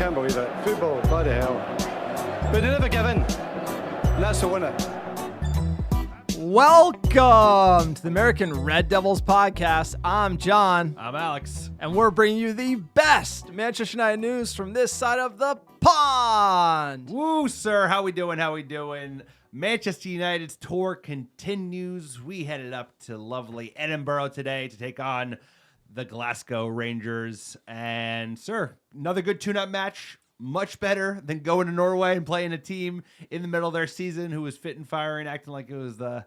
can't believe it. Football, bloody hell. But they never give in. And that's the winner. Welcome to the American Red Devils podcast. I'm John. I'm Alex. And we're bringing you the best Manchester United news from this side of the pond. Woo, sir. How we doing? Manchester United's tour continues. We headed up to lovely Edinburgh today to take on the Glasgow Rangers. And, sir, another good tune-up match. Much better than going to Norway and playing a team in the middle of their season who was fit and firing, acting like it was the,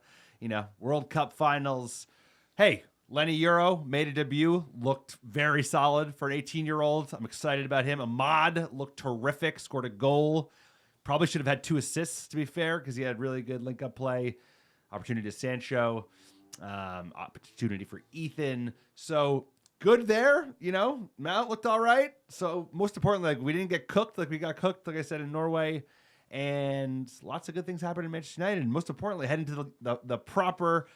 World Cup finals. Hey, Lenny Euro made a debut, looked very solid for an 18-year-old. I'm excited about him. Ahmad looked terrific, scored a goal. Probably should have had 2 assists, to be fair, because he had really good link-up play. Opportunity to Sancho. Opportunity for Ethan. So good there, Mount looked all right. So most importantly, we didn't get cooked like we got cooked, like I said, in Norway. And lots of good things happened in Manchester United. And most importantly, heading to the proper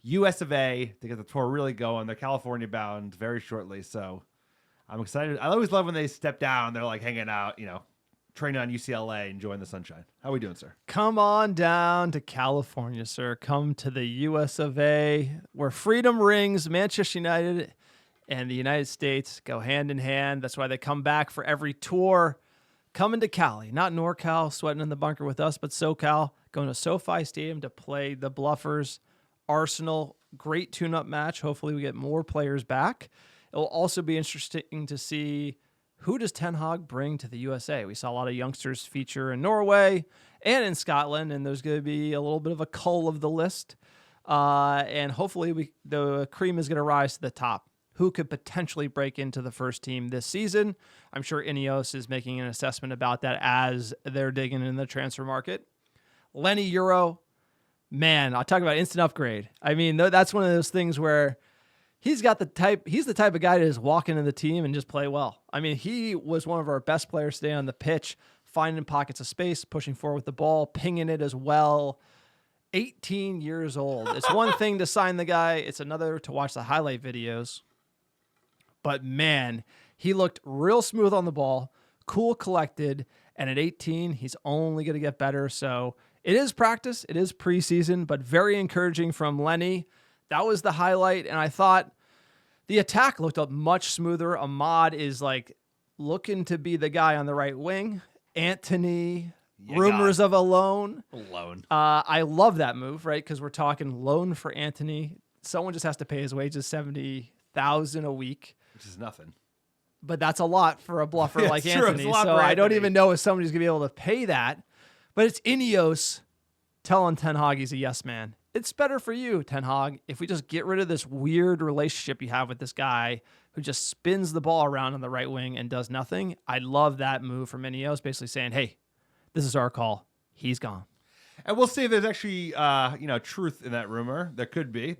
US of A to get the tour really going. They're California bound very shortly. So I'm excited. I always love when they step down. They're like hanging out, training on UCLA, enjoying the sunshine. How are we doing, sir? Come on down to California, sir. Come to the US of A, where freedom rings. Manchester United and the United States go hand in hand. That's why they come back for every tour. Coming to Cali, not NorCal, sweating in the bunker with us, but SoCal, going to SoFi Stadium to play the Bluffers. Arsenal, great tune-up match. Hopefully we get more players back. It will also be interesting to see who does Ten Hag bring to the USA. We saw a lot of youngsters feature in Norway and in Scotland, and there's going to be a little bit of a cull of the list. And hopefully the cream is going to rise to the top. Who could potentially break into the first team this season? I'm sure Ineos is making an assessment about that as they're digging in the transfer market. Lenny Euro, man, I'll talk about instant upgrade. I mean, that's one of those things where he's the type of guy to just walk into the team and just play well. I mean, he was one of our best players today on the pitch, finding pockets of space, pushing forward with the ball, pinging it as well. 18 years old. It's one thing to sign the guy. It's another to watch the highlight videos. But, man, he looked real smooth on the ball, cool, collected, and at 18, he's only going to get better. So it is practice. It is preseason, but very encouraging from Lenny. That was the highlight, and I thought the attack looked up much smoother. Ahmad is, looking to be the guy on the right wing. Anthony, rumors of a loan. I love that move, right, because we're talking loan for Anthony. Someone just has to pay his wages, $70,000 a week. Which is nothing. But that's a lot for a bluffer like true. Anthony. So Anthony. I don't even know if somebody's going to be able to pay that. But it's Ineos telling Ten Hag he's a yes man. It's better for you, Ten Hag, if we just get rid of this weird relationship you have with this guy who just spins the ball around on the right wing and does nothing. I love that move from Ineos, basically saying, hey, this is our call. He's gone. And we'll see if there's actually, truth in that rumor. There could be.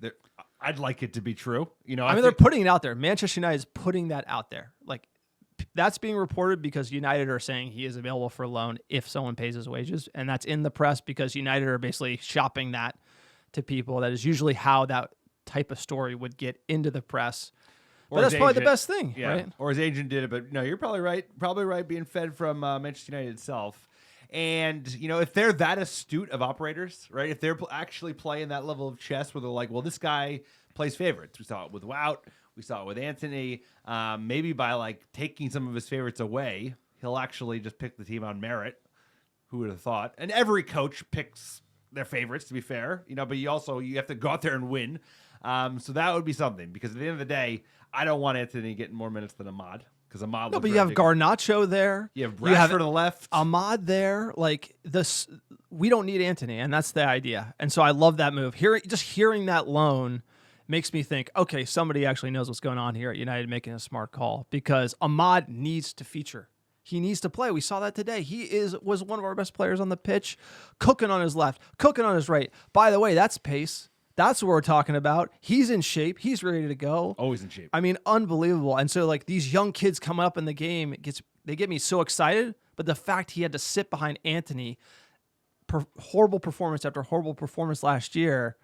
I'd like it to be true. They're putting it out there. Manchester United is putting that out there. That's being reported because United are saying he is available for loan if someone pays his wages. And that's in the press because United are basically shopping that to people. That is usually how that type of story would get into the press. But that's probably the best thing, right? Or his agent did it. But no, you're probably right. Probably right being fed from Manchester United itself. And, if they're that astute of operators, right, if they're actually playing that level of chess where they're like, well, this guy plays favorites. We saw it with Wout. We saw it with Anthony. Maybe by, taking some of his favorites away, he'll actually just pick the team on merit. Who would have thought? And every coach picks their favorites, to be fair, but you have to go out there and win. So that would be something because at the end of the day, I don't want Anthony getting more minutes than Ahmad. Because Ahmad. No, but you have Garnacho there. You have Rashford on the left. Ahmad there. We don't need Anthony, and that's the idea. And so I love that move. Hearing that loan makes me think, okay, somebody actually knows what's going on here at United making a smart call because Ahmad needs to feature. He needs to play. We saw that today. He was one of our best players on the pitch, cooking on his left, cooking on his right. By the way, that's pace. That's what we're talking about. He's in shape. He's ready to go. Always in shape. I mean, unbelievable. And so, these young kids coming up in the game, they get me so excited. But the fact he had to sit behind Anthony, horrible performance after horrible performance last year,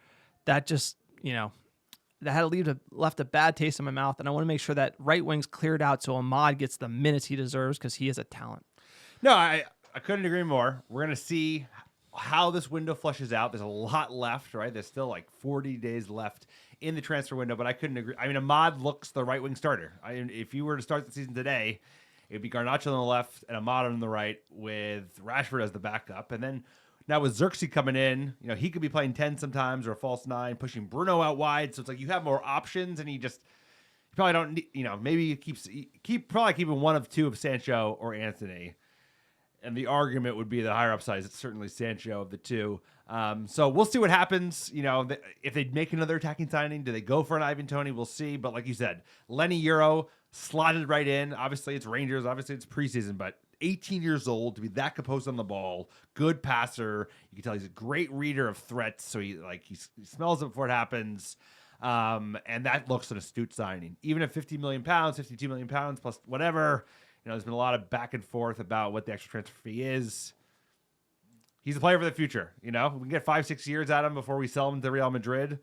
that just, that had left a bad taste in my mouth, and I want to make sure that right wing's cleared out so Ahmad gets the minutes he deserves because he is a talent. No, I couldn't agree more. We're going to see how this window flushes out. There's a lot left, right? There's still like 40 days left in the transfer window, but I couldn't agree. I mean, Ahmad looks the right wing starter. If you were to start the season today, it'd be Garnacho on the left and Ahmad on the right with Rashford as the backup. And then now with Xerxes coming in, he could be playing 10 sometimes or a false 9, pushing Bruno out wide. So it's like you have more options, and you probably don't need, maybe you probably keeping one of two of Sancho or Anthony. And the argument would be the higher upside is certainly Sancho of the two. So we'll see what happens. If they make another attacking signing, do they go for an Ivan Toney? We'll see. But like you said, Lenny Euro slotted right in. Obviously, it's Rangers. Obviously, it's preseason. But 18 years old, to be that composed on the ball, good passer. You can tell he's a great reader of threats. So he smells it before it happens. And that looks an astute signing. Even at £50 million, £52 million plus whatever. There's been a lot of back and forth about what the extra transfer fee is. He's a player for the future. We can get 5-6 years out of him before we sell him to Real Madrid.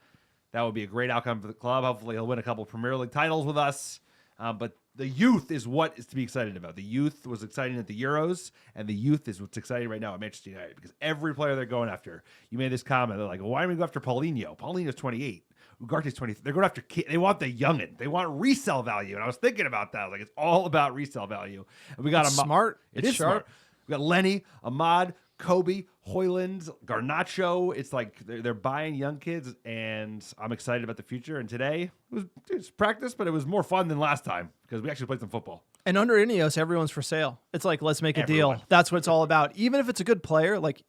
That would be a great outcome for the club. Hopefully he'll win a couple of Premier League titles with us. But the youth is what is to be excited about. The youth was exciting at the Euros, and the youth is what's exciting right now at Manchester United because every player they're going after. You made this comment. They're like, well, why don't we go after Paulinho? Paulinho's 28. Ugarte's 20. They're going after kids. They want the youngin. They want resale value. And I was thinking about that. Like, it's all about resale value. And we got smart. It is smart. We got Lenny, Ahmad, Kobe, Hoyland, Garnacho. It's like they're buying young kids, and I'm excited about the future. And today it was practice, but it was more fun than last time because we actually played some football. And under Ineos, everyone's for sale. It's like, let's make a deal. That's what it's all about. Even if it's a good player, like,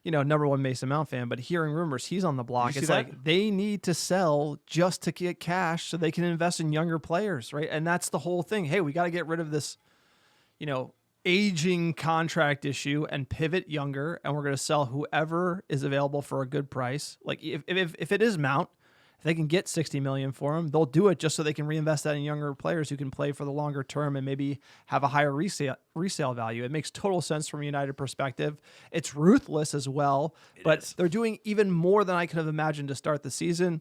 number one Mason Mount fan, but hearing rumors he's on the block, it's like they need to sell just to get cash so they can invest in younger players, right? And that's the whole thing. Hey, we got to get rid of this, aging contract issue and pivot younger, and we're going to sell whoever is available for a good price. Like if it is Mount, if they can get $60 million for him, they'll do it just so they can reinvest that in younger players who can play for the longer term and maybe have a higher resale value. It makes total sense from a United perspective. It's ruthless as well, but they're doing even more than I could have imagined to start the season.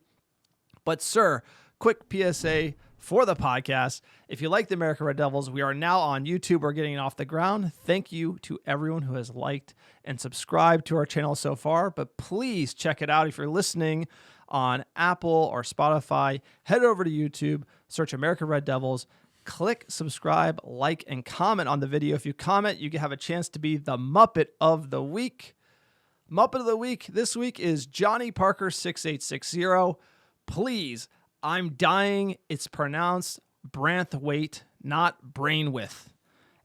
But sir, quick PSA for the podcast. If you like the American Red Devils, we are now on YouTube. We're getting it off the ground. Thank you to everyone who has liked and subscribed to our channel so far, but please check it out if you're listening on Apple or Spotify. Head over to YouTube, search American Red Devils, click subscribe, like, and comment on the video. If you comment, you can have a chance to be the Muppet of the Week. Muppet of the Week this week is Johnny Parker 6860. Please, I'm dying. It's pronounced Branthwaite, not Brainwith.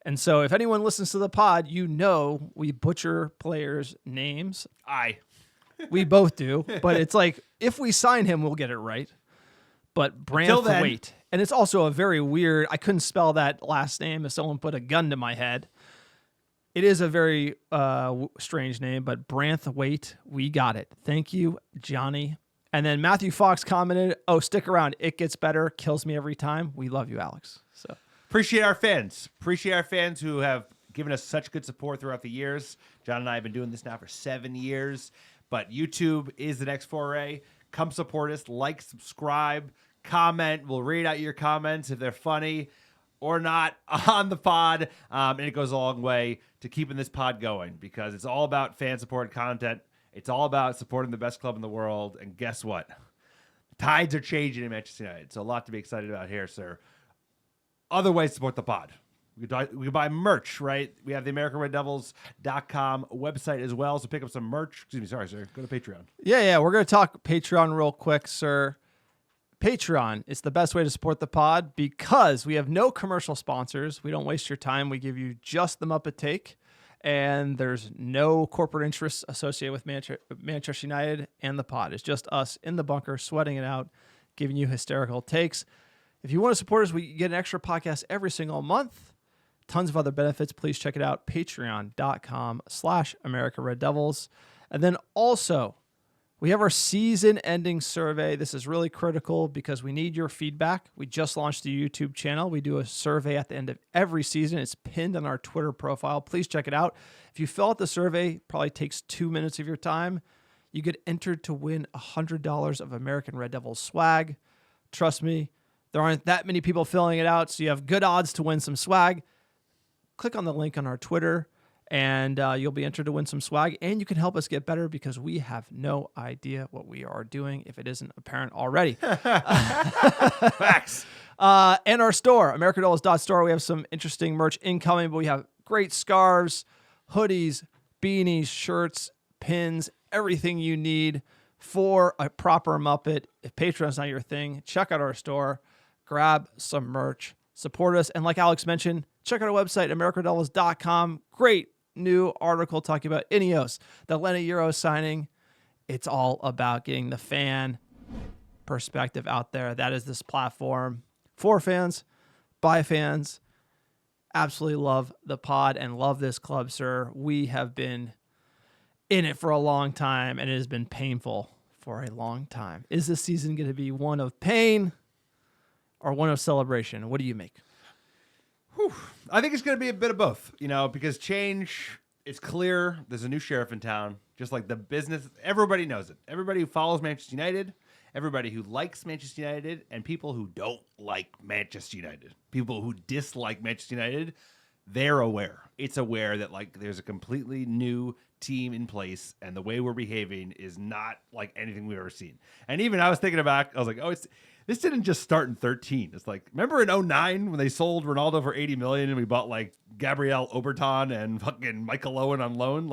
And so if anyone listens to the pod, we butcher players' names. We both do, but it's like, if we sign him, we'll get it right. But Branthwaite. And it's also a very weird, I couldn't spell that last name if someone put a gun to my head. It is a very strange name, but Branthwaite, we got it. Thank you, Johnny. And then Matthew Fox commented, stick around. It gets better. Kills me every time. We love you, Alex. So appreciate our fans. Appreciate our fans who have given us such good support throughout the years. John and I have been doing this now for 7 years. But YouTube is the next foray. Come support us. Like, subscribe, comment. We'll read out your comments if they're funny or not on the pod. And it goes a long way to keeping this pod going because it's all about fan-supported content. It's all about supporting the best club in the world. And guess what? Tides are changing in Manchester United. So a lot to be excited about here, sir. Other ways to support the pod. We can buy merch, right? We have the AmericanRedDevils.com website as well. So pick up some merch. Excuse me, sorry, sir. Go to Patreon. Yeah. We're going to talk Patreon real quick, sir. Patreon is the best way to support the pod because we have no commercial sponsors. We don't waste your time. We give you just the Muppet Take. And there's no corporate interests associated with Manchester United and the pod. It's just us in the bunker, sweating it out, giving you hysterical takes. If you want to support us, we get an extra podcast every single month. Tons of other benefits. Please check it out. Patreon.com/America Red Devils. And then also, we have our season-ending survey. This is really critical because we need your feedback. We just launched the YouTube channel. We do a survey at the end of every season. It's pinned on our Twitter profile. Please check it out. If you fill out the survey, it probably takes 2 minutes of your time. you get entered to win $100 of American Red Devils swag. Trust me, there aren't that many people filling it out, so you have good odds to win some swag. Click on the link on our Twitter, and you'll be entered to win some swag, and you can help us get better because we have no idea what we are doing if it isn't apparent already. Facts. And our store, AmericanDollars.store, we have some interesting merch incoming, but we have great scarves, hoodies, beanies, shirts, pins, everything you need for a proper Muppet. If Patreon's not your thing, check out our store, grab some merch, support us, and like Alex mentioned, check out our website, AmericanDollars.com. Great new article talking about Ineos, the Lenny Euro signing. It's all about getting the fan perspective out there. That is this platform for fans, by fans. Absolutely love the pod and love this club, sir. We have been in it for a long time, and it has been painful for a long time. Is this season going to be one of pain or one of celebration? What do you make? Whew. I think it's going to be a bit of both, because change is clear. There's a new sheriff in town, just like the business. Everybody knows it. Everybody who follows Manchester United, everybody who likes Manchester United, and people who don't like Manchester United, people who dislike Manchester United, they're aware. It's aware that there's a completely new team in place, and the way we're behaving is not like anything we've ever seen. And even I was thinking about, I was like, this didn't just start in 13. It's like, remember in 09 when they sold Ronaldo for 80 million and we bought Gabriel Oberton and fucking Michael Owen on loan?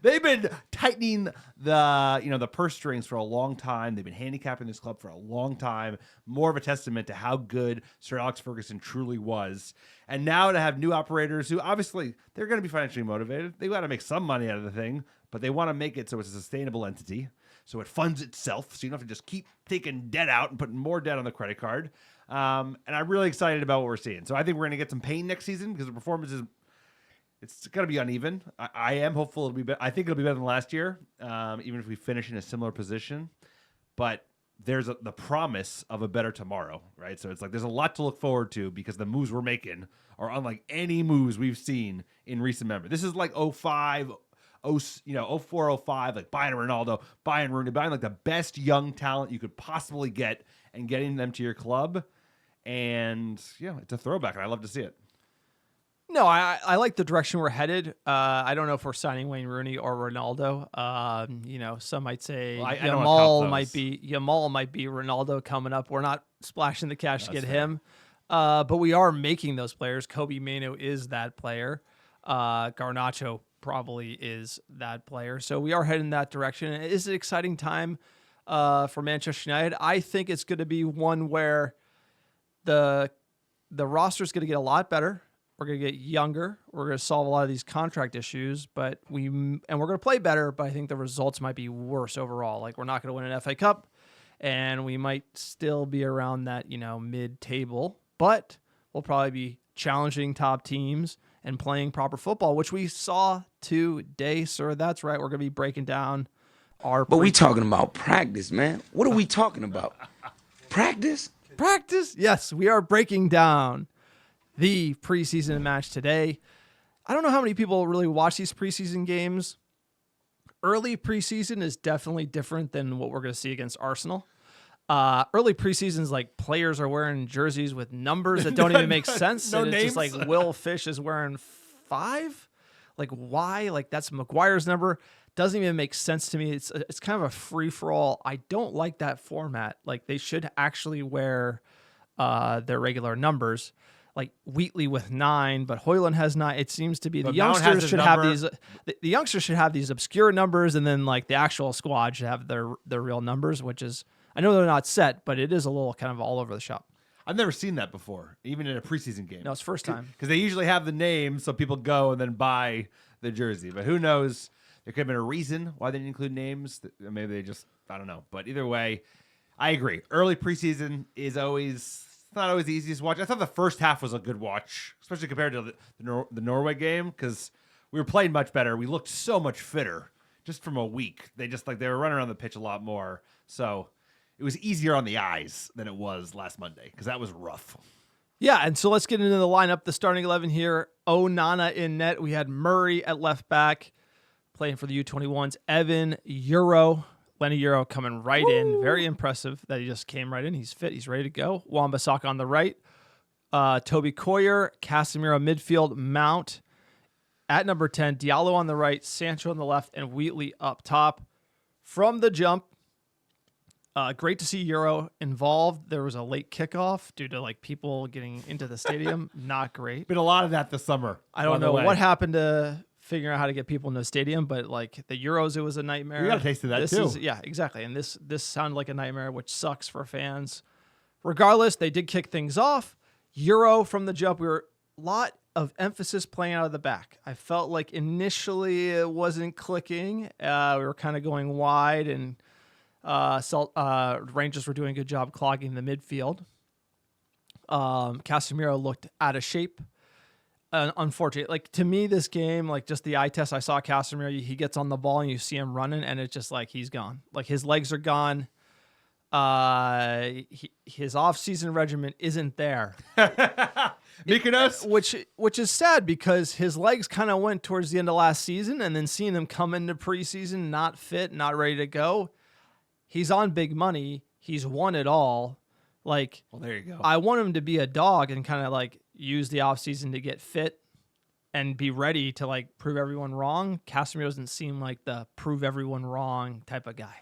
They've been tightening the purse strings for a long time. They've been handicapping this club for a long time. More of a testament to how good Sir Alex Ferguson truly was. And now to have new operators who obviously they're going to be financially motivated. They got to make some money out of the thing, but they want to make it so it's a sustainable entity. So it funds itself, so you don't have to just keep taking debt out and putting more debt on the credit card. And I'm really excited about what we're seeing. So I think we're going to get some pain next season because the performance it's going to be uneven. I am hopeful it'll be better. I think it'll be better than last year, even if we finish in a similar position. But there's the promise of a better tomorrow, right? So it's there's a lot to look forward to because the moves we're making are unlike any moves we've seen in recent memory. This is like 05, 04, 05, buying Ronaldo, buying Rooney, buying the best young talent you could possibly get and getting them to your club. And yeah, it's a throwback, and I love to see it. No, I like the direction we're headed. I don't know if we're signing Wayne Rooney or Ronaldo. Some might say Yamal might be Ronaldo coming up. We're not splashing the cash to get him, but we are making those players. Kobe Mainoo is that player. Garnacho probably is that player. So we are heading in that direction. It is an exciting time for Manchester United. I think it's going to be one where the roster is going to get a lot better. We're going to get younger. We're going to solve a lot of these contract issues, but we're going to play better, but I think the results might be worse overall. We're not going to win an FA Cup, and we might still be around that, mid-table, but we'll probably be challenging top teams and playing proper football, which we saw today, sir. That's right. We're going to be breaking down our... But we talking about practice, man. What are we talking about? Practice? Practice? Yes, we are breaking down the preseason match today. I don't know how many people really watch these preseason games. Early preseason is definitely different than what we're going to see against Arsenal. Early preseasons, players are wearing jerseys with numbers that don't even make sense. No and it's names. just Will Fish is wearing 5. Why? That's Maguire's number. Doesn't even make sense to me. It's kind of a free-for-all. I don't like that format. They should actually wear their regular numbers. Wheatley with 9, but Højlund has 9. It seems to be the youngsters should have these. The youngsters should have these obscure numbers, and then the actual squad should have their real numbers, which is, I know they're not set, but it is a little kind of all over the shop. I've never seen that before, even in a preseason game. No, it's first time. Because they usually have the name, so people go and then buy the jersey. But who knows? There could have been a reason why they didn't include names. Maybe they just, I don't know. But either way, I agree. Early preseason is not always the easiest to watch. I thought the first half was a good watch, especially compared to the Norway game, because we were playing much better. We looked so much fitter just from a week. They were running around the pitch a lot more. So it was easier on the eyes than it was last Monday, because that was rough. Yeah, and so let's get into the lineup. The starting 11 here. Onana in net. We had Murray at left back. playing for the U21s. Evan Euro, Lenny Euro coming right in. Very impressive that he just came right in. He's fit. He's ready to go. Wan-Bissaka on the right. Toby Coyer, Casemiro midfield, Mount at number 10, Diallo on the right, Sancho on the left, and Wheatley up top. From the jump, great to see Euro involved. There was a late kickoff due to like people getting into the stadium. Not great. Been a lot of that this summer. I don't know what happened to figuring out how to get people into the stadium, but like the Euros, it was a nightmare. We got a taste of that too. Yeah, exactly. And this sounded like a nightmare, which sucks for fans. Regardless, they did kick things off. Euro from the jump, we were a lot of emphasis playing out of the back. I felt like initially it wasn't clicking. We were kind of going wide, and Rangers were doing a good job clogging the midfield. Casemiro looked out of shape. Unfortunately, like to me, this game, like just the eye test, I saw Casemiro, he gets on the ball and you see him running, and it's just like he's gone. Like his legs are gone. His off-season regimen isn't there. Mykonos? Which is sad because his legs kind of went towards the end of last season, and then seeing him come into preseason not fit, not ready to go. He's on big money. He's won it all. Like, well, there you go. I want him to be a dog and kind of like use the offseason to get fit and be ready to like prove everyone wrong. Casemiro doesn't seem like the prove everyone wrong type of guy.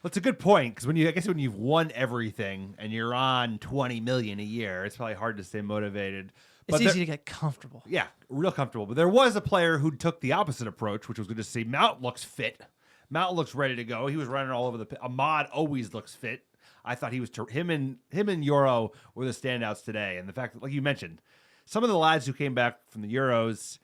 Well, it's a good point because when you've won everything and you're on $20 million a year, it's probably hard to stay motivated. It's easy to get comfortable. Yeah, real comfortable. But there was a player who took the opposite approach, which was good to see. Mount looks fit. Mount looks ready to go. He was running all over the pit. Ahmad always looks fit. I thought he was him and Euro were the standouts today. And the fact that, like you mentioned, some of the lads who came back from the Euros,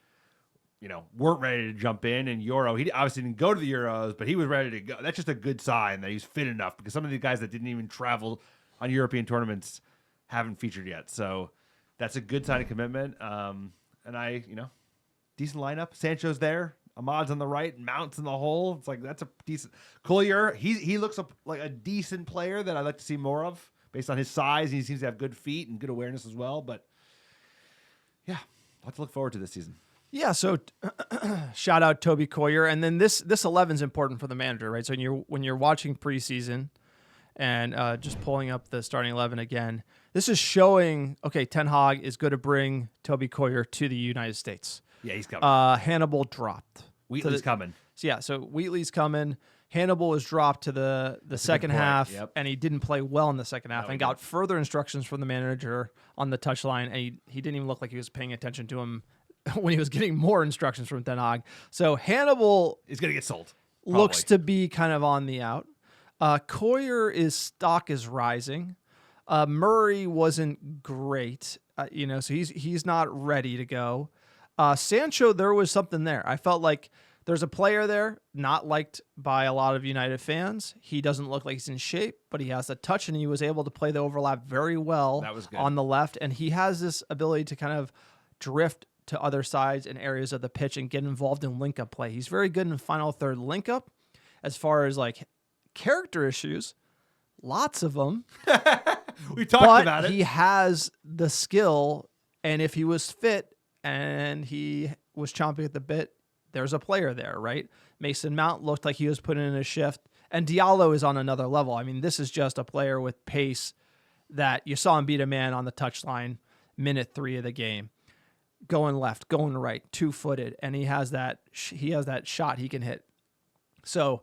weren't ready to jump in. And Euro, he obviously didn't go to the Euros, but he was ready to go. That's just a good sign that he's fit enough because some of the guys that didn't even travel on European tournaments haven't featured yet. So that's a good sign of commitment. And decent lineup. Sancho's there. Ahmad's on the right. Mount's in the hole. It's like that's a decent. Collier, he looks like a decent player that I'd like to see more of based on his size. He seems to have good feet and good awareness as well. But yeah, lots to look forward to this season. Yeah, so shout out Toby Coyer, and then this 11 is important for the manager, right? So when you're watching preseason and just pulling up the starting 11 again, this is showing Ten Hag is going to bring Toby Coyer to the United States. Yeah, he's coming. Hannibal dropped. Wheatley's coming. So Wheatley's coming. Hannibal was dropped to the second half, and he didn't play well in the second half, and got further instructions from the manager on the touchline, and he didn't even look like he was paying attention to him when he was getting more instructions from Ten Hag. So Hannibal is going to get sold. Looks to be kind of on the out. Coyer's stock is rising. Murray wasn't great, so he's not ready to go. Sancho, there was something there. I felt like there's a player there not liked by a lot of United fans. He doesn't look like he's in shape, but he has a touch, and he was able to play the overlap very well. That was good. On the left, and he has this ability to kind of drift to other sides and areas of the pitch and get involved in link-up play. He's very good in final third link-up. As far as like character issues, lots of them. We talked about it. He has the skill, and if he was fit and he was chomping at the bit, there's a player there, right? Mason Mount looked like he was putting in a shift, and Diallo is on another level. I mean, this is just a player with pace that you saw him beat a man on the touchline minute 3 of the game. Going left, going right, 2-footed, and he has that shot he can hit. So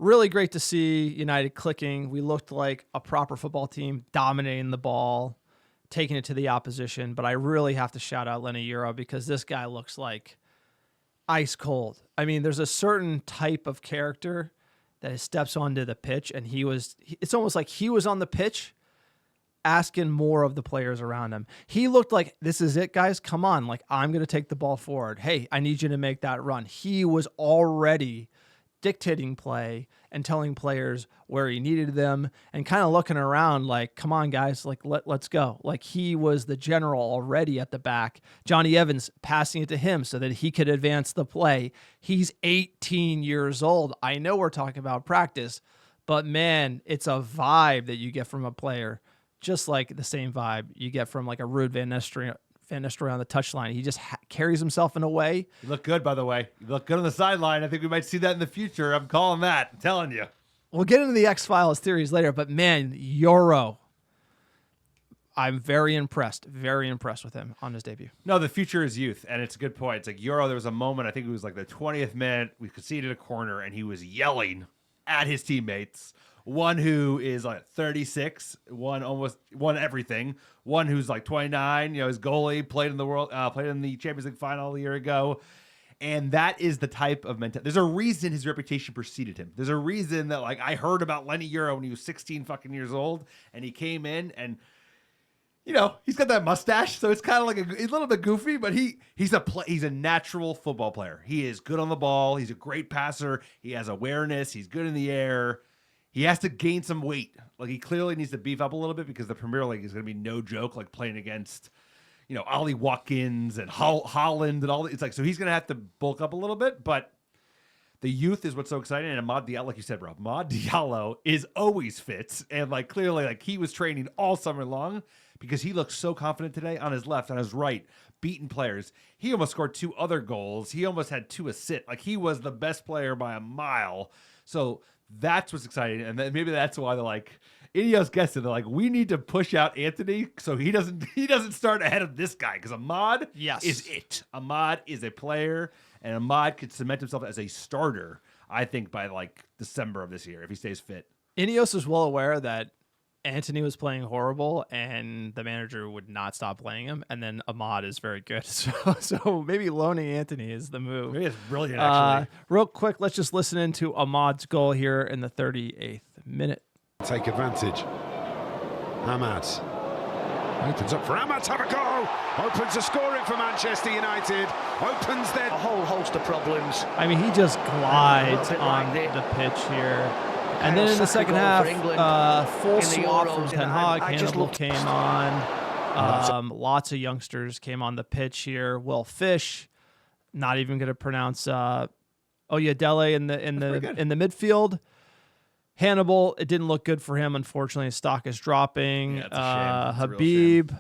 really great to see United clicking. We looked like a proper football team, dominating the ball, taking it to the opposition. But I really have to shout out Lenny Euro because this guy looks like ice cold. I mean, there's a certain type of character that steps onto the pitch, and it's almost like he was on the pitch asking more of the players around him. He looked like, this is it, guys. Come on. Like, I'm going to take the ball forward. Hey, I need you to make that run. He was already dictating play and telling players where he needed them and kind of looking around like, come on, guys, like, let's go. Like, he was the general already at the back. Johnny Evans passing it to him so that he could advance the play. He's 18 years old. I know we're talking about practice, but man, it's a vibe that you get from a player, just like the same vibe you get from like a Ruud van Van Nistelrooy on the touchline. He just carries himself in a way. You look good, by the way. You look good on the sideline. I think we might see that in the future. I'm calling that. I'm telling you. We'll get into the XFiles theories later, but man, Euro. I'm very impressed with him on his debut. No, the future is youth, and it's a good point. It's like Euro, there was a moment, I think it was like the 20th minute, we conceded a corner, and he was yelling at his teammates. One who is like 36, one everything. One who's like 29, his goalie played in the Champions League final a year ago. And that is the type of mentality. There's a reason his reputation preceded him. There's a reason that I heard about Lenny Euro when he was 16 fucking years old, and he came in and he's got that mustache, so it's kind of like a little bit goofy, but he's a natural football player. He is good on the ball. He's a great passer. He has awareness. He's good in the air. He has to gain some weight. He clearly needs to beef up a little bit because the Premier League is going to be no joke. Playing against, Ollie Watkins and Holland and all. It's so he's going to have to bulk up a little bit, but the youth is what's so exciting. And Amad Diallo, like you said, bro, Amad Diallo is always fit, and clearly he was training all summer long. Because he looks so confident today on his left, on his right, beating players. He almost scored 2 other goals. He almost had 2 assists. He was the best player by a mile. So that's what's exciting. And then maybe that's why they're Ineos gets it. They're we need to push out Anthony so he doesn't start ahead of this guy. Because Amad is it. Amad is a player, and Amad could cement himself as a starter, I think, by December of this year if he stays fit. Ineos is well aware that Anthony was playing horrible, and the manager would not stop playing him. And then Amad is very good, so maybe loaning Anthony is the move. Maybe it's brilliant, actually. Real quick, let's just listen into Ahmad's goal here in the 38th minute. Take advantage. Ahmad opens up for Ahmad to have a go. Opens the scoring for Manchester United. Opens their a whole host of problems. I mean, he just glides on the pitch here. And then in the second half, full swap from Ten Hag. Hannibal came on. Lots of youngsters came on the pitch here. Will Fish, not even going to pronounce Oyedele in the midfield. Hannibal, it didn't look good for him. Unfortunately, his stock is dropping. Yeah, Habib,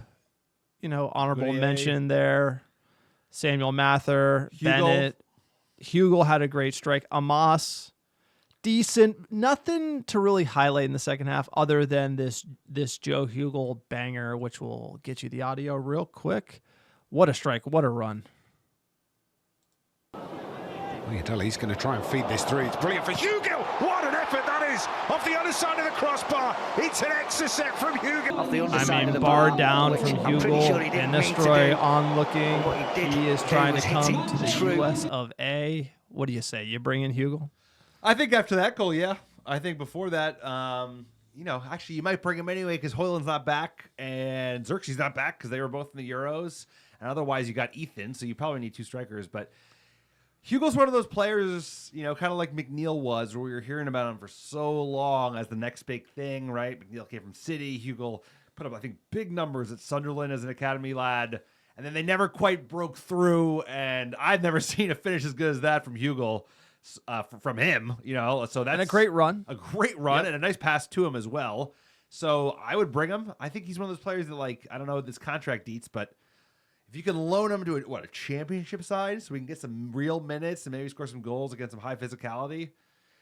honorable mention there. Samuel Mather, Bennett. Hugel had a great strike. Amos, decent. Nothing to really highlight in the second half other than this Joe Hugel banger, which will get you the audio real quick. What a strike. What a run. He's going to try and feed this through. It's brilliant for Hugel. What an effort that is. Off the other side of the crossbar. It's an extra set from Hugel. Bar down from Hugel. And Nistelrooy on looking. He is trying to come to the US of A. What do you say? You bring in Hugel? I think after that goal, yeah. I think before that, actually you might bring him anyway because Højlund's not back and Xerxes not back because they were both in the Euros. And otherwise you got Ethan, so you probably need 2 strikers. But Hugel's one of those players, kind of like McNeil was, where we were hearing about him for so long as the next big thing, right? McNeil came from City. Hugel put up, I think, big numbers at Sunderland as an academy lad. And then they never quite broke through. And I've never seen a finish as good as that from Hugel. From him, so that's a great run, and a nice pass to him as well. So I would bring him. I think he's one of those players that, I don't know what this contract eats, but if you can loan him to a championship side, so we can get some real minutes and maybe score some goals against some high physicality.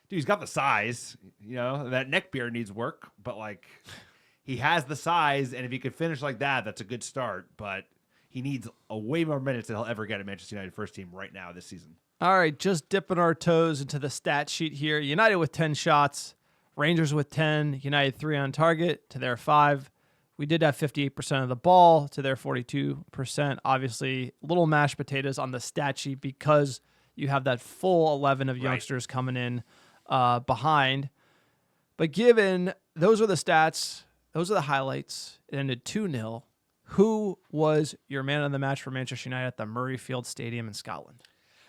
Dude, he's got the size. That neck beard needs work, but he has the size, and if he could finish like that, that's a good start. But he needs a way more minutes than he'll ever get at Manchester United first team right now this season. All right, just dipping our toes into the stat sheet here. United with 10 shots, Rangers with 10, United 3 on target to their 5. We did have 58% of the ball to their 42%. Obviously, little mashed potatoes on the stat sheet because you have that full 11 of youngsters coming in behind. But given those are the stats, those are the highlights, it ended 2-0. Who was your man of the match for Manchester United at the Murrayfield Stadium in Scotland?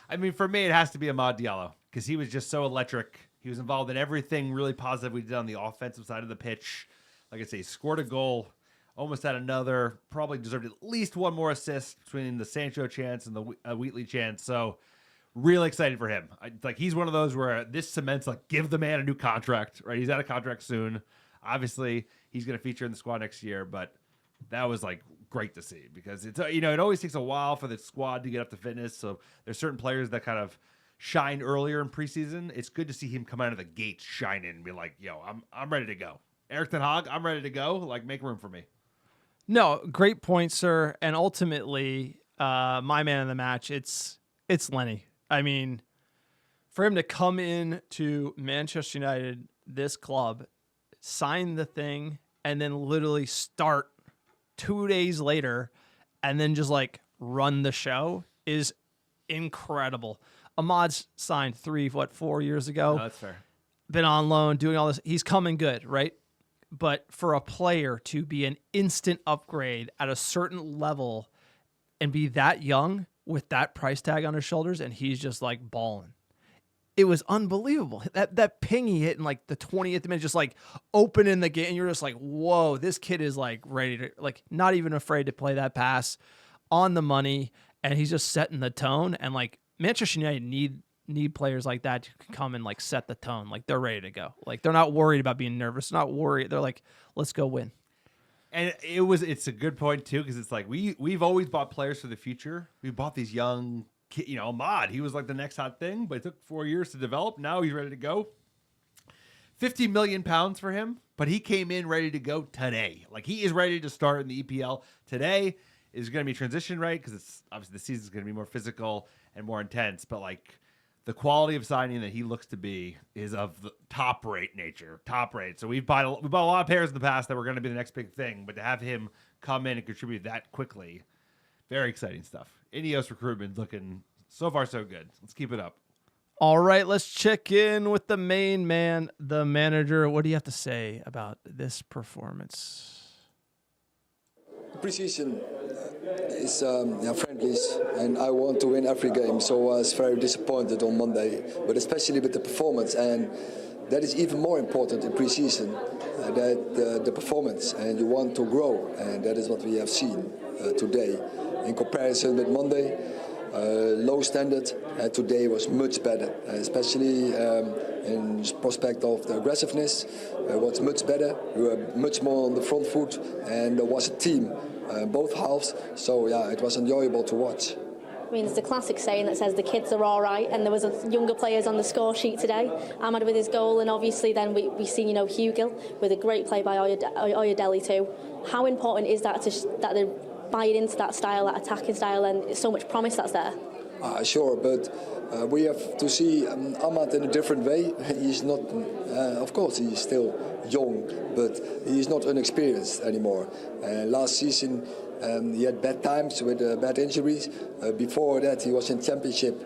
I mean, for me, it has to be Amad Diallo because he was just so electric. He was involved in everything really positive we did on the offensive side of the pitch. Like I say, he scored a goal, almost had another, probably deserved at least one more assist between the Sancho chance and the Wheatley chance. So really excited for him. He's one of those where this cements, give the man a new contract, right? He's out of contract soon. Obviously, he's going to feature in the squad next year, but That was like great to see because it's it always takes a while for the squad to get up to fitness. So there's certain players that kind of shine earlier in preseason. It's good to see him come out of the gates shining and be like, yo, I'm ready to go. Erik ten Hag, I'm ready to go. Like, make room for me. No, great point, sir. And ultimately, my man of the match, it's Lenny. I mean, for him to come in to Manchester United, this club, sign the thing, and then literally start 2 days later and then just like run the show is incredible. Ahmad's signed 4 years ago. No, that's fair. Been on loan, doing all this. He's coming good, right? But for a player to be an instant upgrade at a certain level and be that young with that price tag on his shoulders, and he's just like balling. It was unbelievable. That ping he hit in like the 20th minute, just like opening the game. And you're just like, whoa, this kid is like ready to, like, not even afraid to play that pass on the money. And he's just setting the tone. And like Manchester United need players like that to come and like set the tone. Like they're ready to go. Like they're not worried about being nervous. They're not worried. They're like, let's go win. And it's a good point too, because it's like we've always bought players for the future. We bought these young, Ahmad. He was like the next hot thing, but it took 4 years to develop. Now he's ready to go. £50 million for him, but he came in ready to go today. Like he is ready to start in the EPL today. Is going to be transition, right? Because it's obviously the season is going to be more physical and more intense, but like the quality of signing that he looks to be is of the top rate nature, top rate. So we bought a lot of players in the past that were going to be the next big thing, but to have him come in and contribute that quickly, very exciting stuff. Ineos recruitment looking so far so good. Let's keep it up. All right, let's check in with the main man, the manager. What do you have to say about this performance? Preseason is friendlies, and I want to win every game, so I was very disappointed on Monday, but especially with the performance, and that is even more important in preseason, that the performance, and you want to grow, and that is what we have seen today. In comparison with Monday, low standard, today was much better, especially in prospect of the aggressiveness. Was much better. We were much more on the front foot, and there was a team, both halves. So yeah, it was enjoyable to watch. I mean, it's a classic saying that says the kids are all right, and there was younger players on the score sheet today. Ahmad with his goal, and obviously then we seen Hugill with a great play by Oyedele too. How important is that that they're buying into that style, that attacking style, and so much promise that's there? Sure, but we have to see Ahmad in a different way. He's not, of course, he's still young, but he's not inexperienced anymore. Last season, he had bad times with bad injuries. Before that, he was in championship.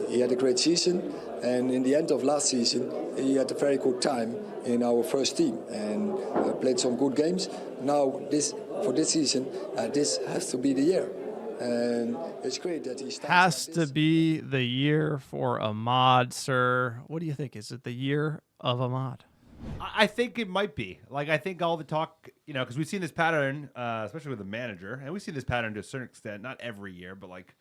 He had a great season, and in the end of last season, he had a very good time in our first team and played some good games. Now, for this season, this has to be the year. And it's great that he starts. Has to be the year for Ahmad, sir. What do you think? Is it the year of Ahmad? I think it might be. Like, I think all the talk, because we've seen this pattern, especially with the manager, and we've seen this pattern to a certain extent, not every year, but like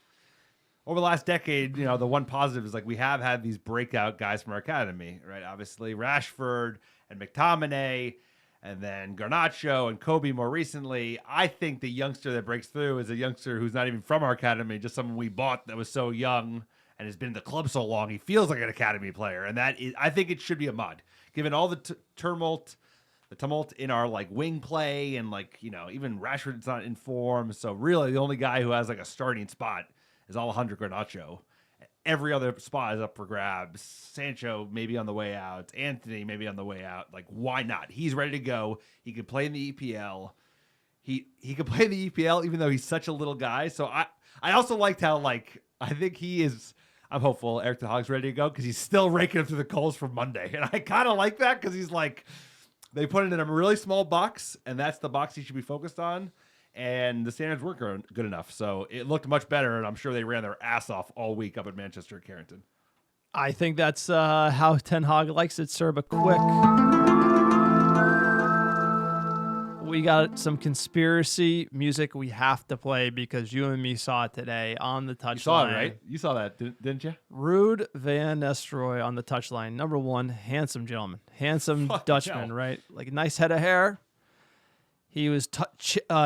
over the last decade, the one positive is like we have had these breakout guys from our academy, right? Obviously, Rashford and McTominay, and then Garnacho and Kobe more recently. I think the youngster that breaks through is a youngster who's not even from our academy, just someone we bought that was so young and has been in the club so long, he feels like an academy player. And that is, I think it should be Ahmad. Given all the tumult in our like wing play, and like, even Rashford's not in form. So really the only guy who has like a starting spot is Alejandro Garnacho. Every other spot is up for grabs. Sancho maybe on the way out. Anthony maybe on the way out. Like, why not? He's ready to go. He could play in the EPL. He could play in the EPL even though he's such a little guy. So I also liked how, like, I think he is, I'm hopeful Erik ten Hag's ready to go because he's still raking him through the coals from Monday. And I kind of like that because he's like, they put it in a really small box, and that's the box he should be focused on. And the standards weren't good enough. So it looked much better, and I'm sure they ran their ass off all week up at Manchester Carrington. I think that's how Ten Hag likes it, sir. But quick, we got some conspiracy music we have to play because you and me saw it today on the touchline. You saw it, right? You saw that, didn't you? Ruud van Nistelrooy on the touchline. Number 1, handsome gentleman. Handsome Dutchman, right? Like a nice head of hair. He was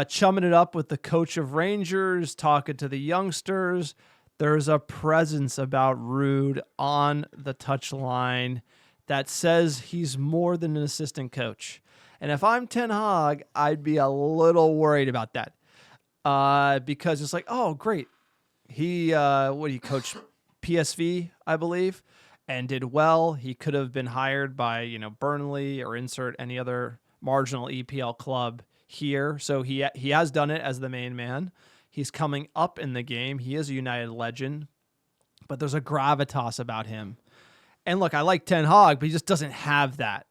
chumming it up with the coach of Rangers, talking to the youngsters. There's a presence about Ruud on the touchline that says he's more than an assistant coach. And if I'm Ten Hag, I'd be a little worried about that because it's like, oh, great. He coached PSV, I believe, and did well. He could have been hired by, Burnley or insert any other marginal EPL club here. So he has done it as the main man. He's coming up in the game. He is a United legend, but there's a gravitas about him. And look, I like Ten Hag, but he just doesn't have that,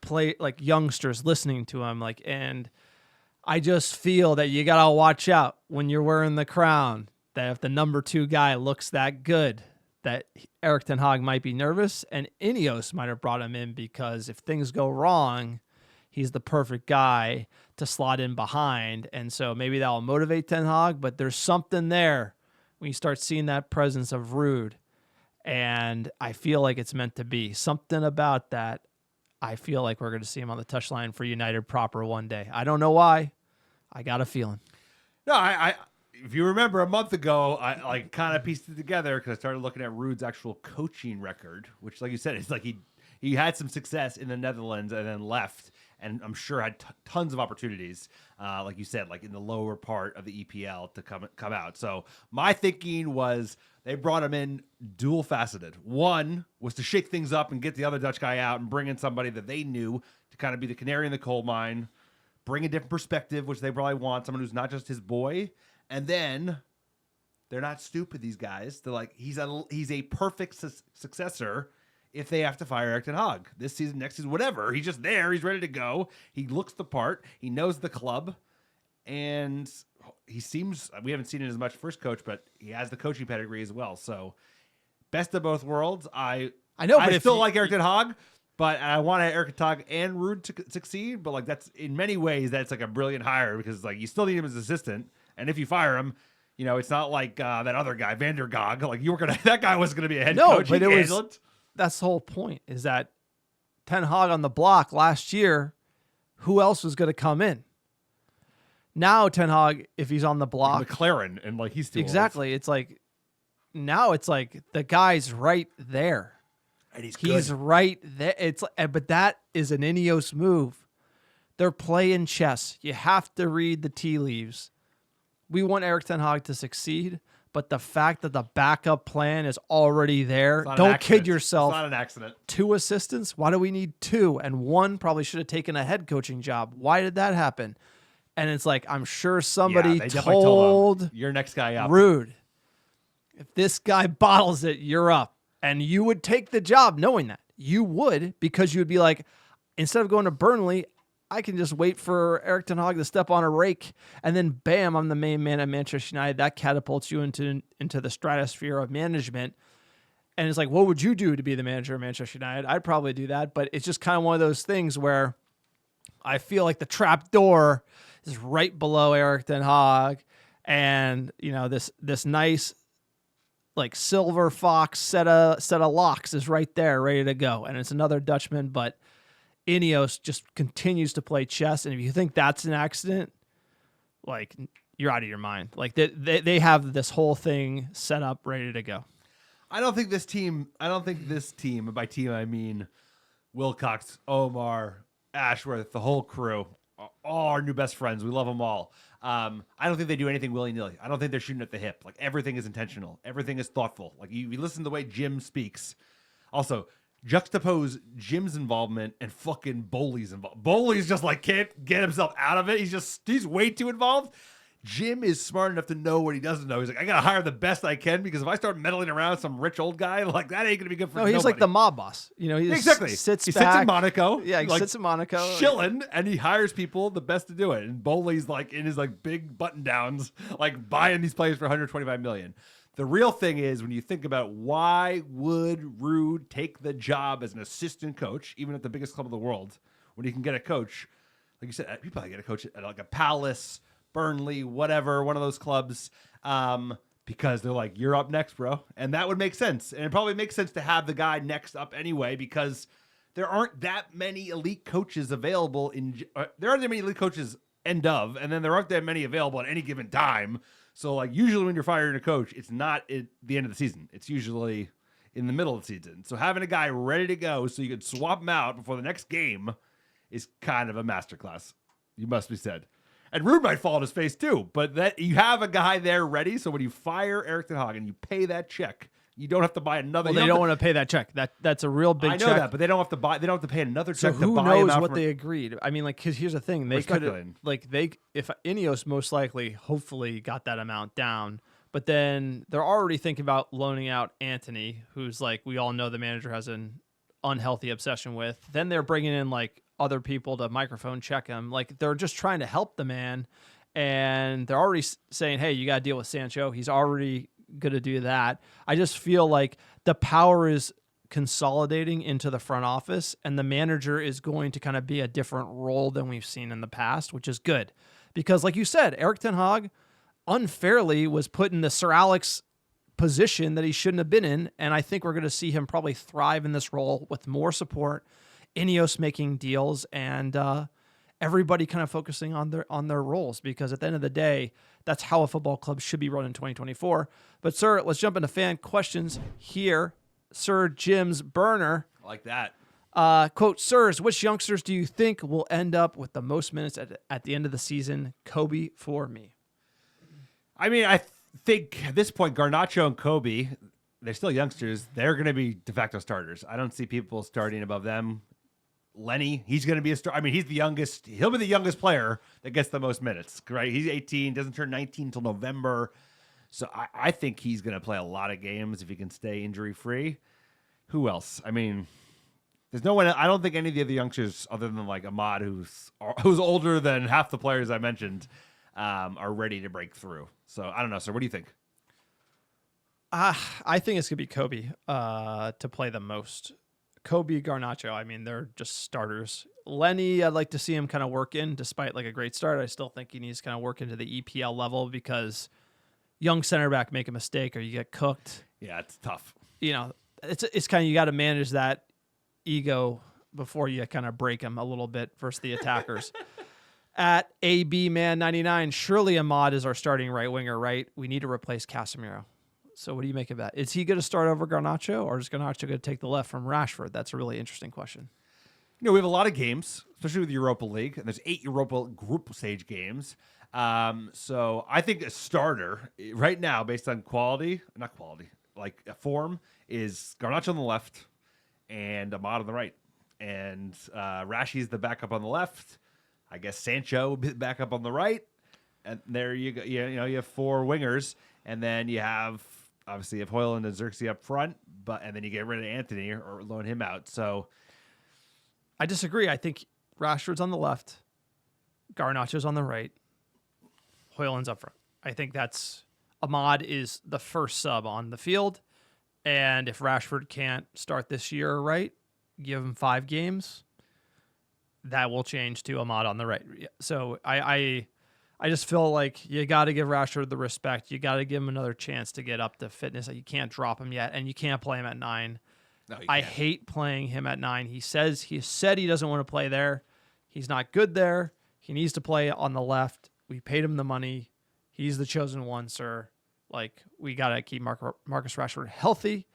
play like youngsters listening to him. And I just feel that you got to watch out when you're wearing the crown, that if the number 2 guy looks that good, that Erik ten Hag might be nervous, and Ineos might have brought him in because if things go wrong, he's the perfect guy to slot in behind. And so maybe that will motivate Ten Hag, but there's something there when you start seeing that presence of Ruud. And I feel like it's meant to be. Something about that, I feel like we're going to see him on the touchline for United proper one day. I don't know why. I got a feeling. No, I if you remember a month ago, I kind of pieced it together because I started looking at Ruud's actual coaching record, which, like you said, it's like he had some success in the Netherlands and then left, and I'm sure had tons of opportunities, like you said, like in the lower part of the EPL to come out. So my thinking was they brought him in dual faceted. One was to shake things up and get the other Dutch guy out and bring in somebody that they knew to kind of be the canary in the coal mine, bring a different perspective, which they probably want, someone who's not just his boy. And then they're not stupid, these guys. They're like, he's a perfect successor if they have to fire Erik ten Hag this season, next season, whatever. He's just there. He's ready to go. He looks the part. He knows the club. And he seems, we haven't seen it as much first coach, but he has the coaching pedigree as well. So best of both worlds. I know, but I still like Erik ten Hag, but I want Erik ten Hag and Ruud to succeed. But like that's in many ways, that's like a brilliant hire because like you still need him as assistant. And if you fire him, it's not like that other guy, Van der Gog. Like that guy wasn't going to be a head coach. No, but that's the whole point is that Ten Hag on the block last year, who else was going to come in? Now Ten Hag, if he's on the block, McLaren, and like he's still exactly. Old. It's like now it's like the guy's right there, and he's good. Right there. But that is an Ineos move. They're playing chess. You have to read the tea leaves. We want Erik ten Hag to succeed, but the fact that the backup plan is already there, don't kid yourself. It's not an accident. 2 assistants? Why do we need 2? And 1 probably should have taken a head coaching job. Why did that happen? And it's like, I'm sure somebody told your next guy up. Ruud, if this guy bottles it, you're up. And you would take the job knowing that. You would, because you would be like, instead of going to Burnley, I can just wait for Erik ten Hag to step on a rake, and then bam, I'm the main man at Manchester United. That catapults you into the stratosphere of management. And it's like, what would you do to be the manager of Manchester United? I'd probably do that, but it's just kind of one of those things where I feel like the trap door is right below Erik ten Hag, and this nice like silver fox set of locks is right there, ready to go, and it's another Dutchman, but Ineos just continues to play chess, and if you think that's an accident, like you're out of your mind. Like they have this whole thing set up, ready to go. I don't think this team, and by team I mean Wilcox, Omar, Ashworth, the whole crew, all our new best friends. We love them all. I don't think they do anything willy-nilly. I don't think they're shooting at the hip. Like everything is intentional. Everything is thoughtful. Like you listen to the way Jim speaks. Also, juxtapose Jim's involvement and fucking Bowley's involvement. Bowley's just like can't get himself out of it. He's way too involved. Jim is smart enough to know what he doesn't know. He's like, I gotta hire the best I can because if I start meddling around some rich old guy, like that ain't gonna be good for nobody. He's like the mob boss. He exactly sits he back. sits in Monaco. Yeah, he sits in Monaco, chilling, and he hires people the best to do it. And Bowley's like in his like big button downs, like buying these players for 125 million. The real thing is when you think about why would Ruud take the job as an assistant coach, even at the biggest club in the world, when he can get a coach, like you said, you probably get a coach at like a Palace, Burnley, whatever, one of those clubs, because they're like, you're up next, bro. And that would make sense. And it probably makes sense to have the guy next up anyway, because there aren't that many elite coaches available there aren't that many elite coaches and then there aren't that many available at any given time. So like usually when you're firing a coach, it's not at the end of the season. It's usually in the middle of the season. So having a guy ready to go so you could swap him out before the next game is kind of a masterclass. You must be said. And Ruud might fall on his face too, but that you have a guy there ready. So when you fire Erik ten Hag and you pay that check, you don't have to buy another. Well, they don't want to pay that check. That's a real big check. I know that, but they don't have to buy. They don't have to pay another check so to buy him out. Who knows what they agreed? I mean, like, because here's the thing: they could if Ineos most likely, hopefully, got that amount down, but then they're already thinking about loaning out Anthony, who's like we all know the manager has an unhealthy obsession with. Then they're bringing in like other people to microphone check him. Like they're just trying to help the man, and they're already saying, "Hey, you got to deal with Sancho. He's already going to do that." I just feel like the power is consolidating into the front office, and the manager is going to kind of be a different role than we've seen in the past, which is good because, like you said, Erik ten Hag unfairly was put in the Sir Alex position that he shouldn't have been in, and I think we're going to see him probably thrive in this role with more support, Ineos making deals, and everybody kind of focusing on their roles, because at the end of the day, that's how a football club should be run in 2024. But, sir, let's jump into fan questions here. Sir Jim's Burner. I like that. Quote, sirs, which youngsters do you think will end up with the most minutes at the end of the season? Kobe for me. I mean, I think at this point, Garnacho and Kobe, they're still youngsters. They're going to be de facto starters. I don't see people starting above them. Lenny, he's going to be a star. I mean, he's the youngest. He'll be the youngest player that gets the most minutes, right? He's 18, doesn't turn 19 until November. So I think he's going to play a lot of games if he can stay injury-free. Who else? I mean, there's no one. I don't think any of the other youngsters, other than like Ahmad, who's older than half the players I mentioned, are ready to break through. So I don't know, sir. What do you think? I think it's going to be Kobe to play the most. Kobe, Garnacho, I mean, they're just starters. Lenny, I'd like to see him kind of work in, despite like a great start. I still think he needs to kind of work into the EPL level, because young center back make a mistake or you get cooked. Yeah, it's tough. You know, it's kind of, you got to manage that ego before you kind of break him a little bit versus the attackers. At AB Man 99, surely Ahmad is our starting right winger, right? We need to replace Casemiro. So what do you make of that? Is he going to start over Garnacho, or is Garnacho going to take the left from Rashford? That's a really interesting question. You know, we have a lot of games, especially with the Europa League, and there's 8 Europa group stage games. So I think a starter right now, based on form, is Garnacho on the left and Ahmad on the right. And Rashi's the backup on the left. I guess Sancho will be the backup on the right. And there you go. You have 4 wingers, and then you have, obviously, you have Højlund and Xerxes up front, and then you get rid of Anthony or loan him out. So I disagree. I think Rashford's on the left, Garnacho's on the right, Højlund's up front. I think Ahmad is the first sub on the field, and if Rashford can't start this year right, give him 5 games, that will change to Ahmad on the right. So I just feel like you got to give Rashford the respect. You got to give him another chance to get up to fitness. You can't drop him yet, and you can't play him at 9. No, I hate playing him at 9. He said he doesn't want to play there. He's not good there. He needs to play on the left. We paid him the money. He's the chosen one, sir. Like, we got to keep Marcus Rashford healthy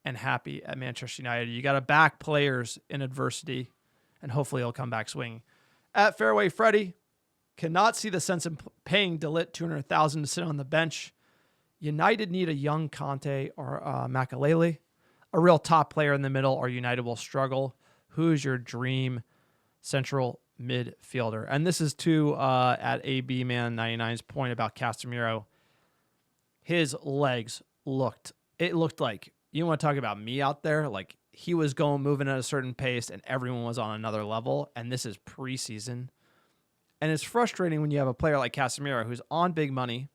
and happy at Manchester United. You got to back players in adversity, and hopefully he'll come back swinging. At Fairway Freddy, cannot see the sense in paying De Ligt $200,000 to sit on the bench. United need a young Conte or Makalele, a real top player in the middle, or United will struggle. Who's your dream central midfielder? And this is at AB Man 99's point about Casemiro. His legs looked like, you want to talk about me out there? Like, he was moving at a certain pace and everyone was on another level. And this is preseason. And it's frustrating when you have a player like Casemiro who's on big money.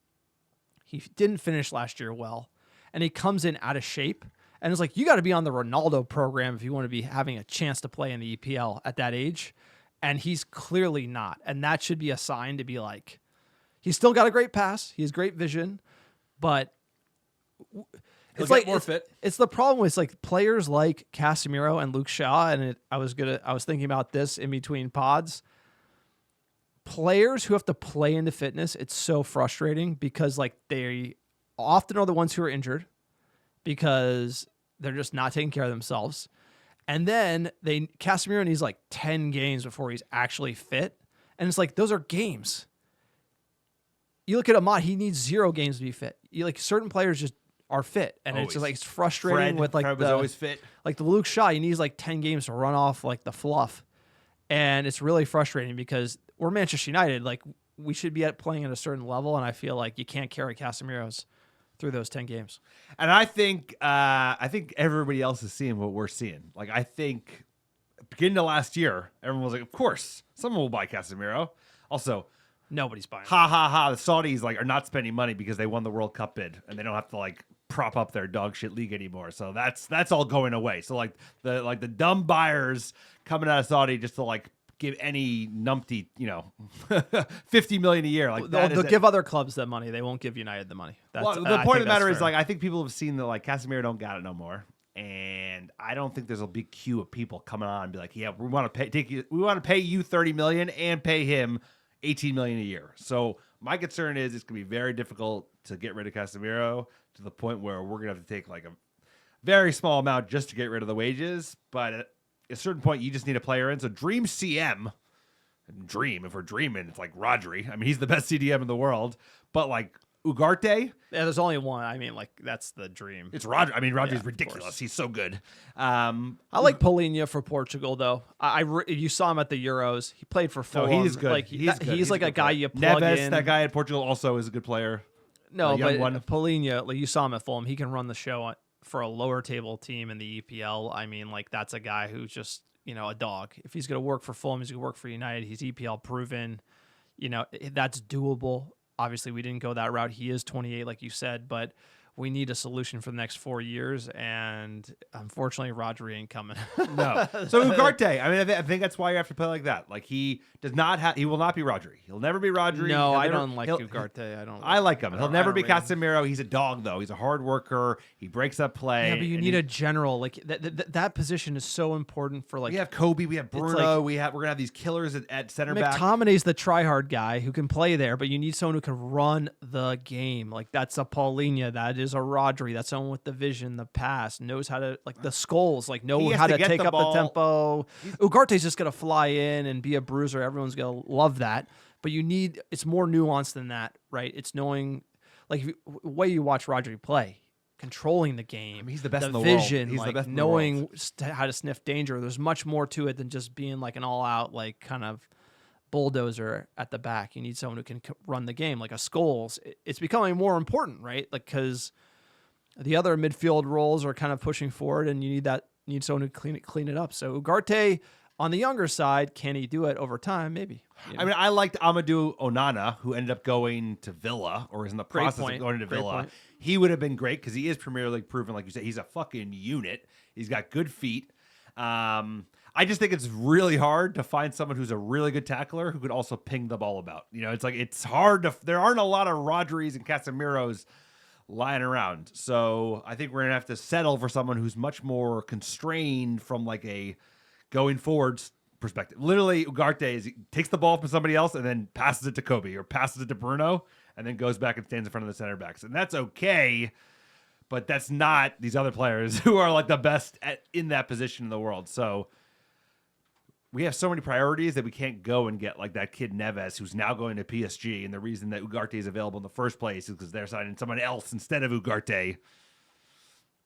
He didn't finish last year well, and he comes in out of shape. And it's like, you got to be on the Ronaldo program if you want to be having a chance to play in the EPL at that age. And he's clearly not. And that should be a sign to be like, he's still got a great pass. He has great vision, but it's get like more fit. It's the problem with like players like Casemiro and Luke Shaw, and I was thinking about this in between pods. Players who have to play into fitness, it's so frustrating because like they often are the ones who are injured because they're just not taking care of themselves. And then Casemiro needs like 10 games before he's actually fit. And it's like, those are games. You look at Ahmad, he needs 0 games to be fit. Like certain players just are fit. And Always. it's just like, it's frustrating with like Fred was always fit. Like the Luke Shaw, he needs like 10 games to run off like the fluff. And it's really frustrating because we're Manchester United. Like we should be playing at a certain level. And I feel like you can't carry Casemiro's through those 10 games. And I think everybody else is seeing what we're seeing. Like I think beginning of last year, everyone was like, of course, someone will buy Casemiro. Also, nobody's buying. The Saudis like are not spending money because they won the World Cup bid and they don't have to like prop up their dog shit league anymore. So that's all going away. So like the dumb buyers coming out of Saudi just to like give any numpty, $50 million a year. Like they'll give other clubs that money. They won't give United the money. The point of the matter is like I think people have seen that like Casemiro don't got it no more, and I don't think there's a big queue of people coming on and be like, yeah, we want to pay you $30 million and pay him $18 million a year. So my concern is it's gonna be very difficult to get rid of Casemiro to the point where we're gonna have to take like a very small amount just to get rid of the wages, but at a certain point, you just need a player in. So dream CM. Dream, if we're dreaming, it's like Rodri. I mean, he's the best CDM in the world. But like Ugarte. Yeah, there's only one. I mean, like that's the dream. It's Rodri. I mean, Rodri's ridiculous. He's so good. I like Paulinho for Portugal, though. You saw him at the Euros. He played for Fulham. No, he's good. Like, he's like a guy you plug Neves, in. that guy at Portugal, also is a good player. No, but Paulinho, like you saw him at Fulham. He can run the show for a lower table team in the EPL. I mean, like that's a guy who's just, a dog. If he's going to work for Fulham, he's going to work for United. He's EPL proven. That's doable. Obviously, we didn't go that route. He is 28, like you said, but we need a solution for the next 4 years, and unfortunately, Rodri ain't coming. No. So Ugarte, I mean, I think that's why you have to play like that. Like he does not he will not be Rodri. He'll never be Rodri. No, I don't like Ugarte. I like him. He'll never be Casemiro. He's a dog, though. He's a hard worker. He breaks up play. Yeah, but you need a general. Like that position is so important for like. We have Kobe. We have Bruno. We're gonna have these killers at center back. McTominay's the try-hard guy who can play there, but you need someone who can run the game. Like that's a Paulinho. That is a Rodri. That's someone with the vision, the pass, knows how to like the skulls, like know how to take up the tempo. Ugarte's just gonna fly in and be a bruiser. Everyone's gonna love that. But it's more nuanced than that, right? It's knowing, like the way you watch Rodri play, controlling the game. I mean, he's the best in the vision, world. He's like the best knowing in the world. How to sniff danger. There's much more to it than just being like an all-out, like kind of bulldozer at the back. You need someone who can run the game, like a Scholes. It's becoming more important, right? Like because the other midfield roles are kind of pushing forward, and you need someone to clean it up. So Ugarte on the younger side, can he do it over time? Maybe. I mean, I liked Amadou Onana, who ended up going to Villa, or is in the process of going to Villa. He would have been great because he is Premier League proven, like you said. He's a fucking unit. He's got good feet. I just think it's really hard to find someone who's a really good tackler who could also ping the ball about. It's hard there aren't a lot of Rodris and Casemiros lying around. So I think we're going to have to settle for someone who's much more constrained from like a going forward perspective. Literally, Ugarte takes the ball from somebody else and then passes it to Kobe or passes it to Bruno and then goes back and stands in front of the center backs. And that's okay, but that's not these other players who are like the best in that position in the world. So we have so many priorities that we can't go and get like that kid Neves, who's now going to PSG. And the reason that Ugarte is available in the first place is because they're signing someone else instead of Ugarte.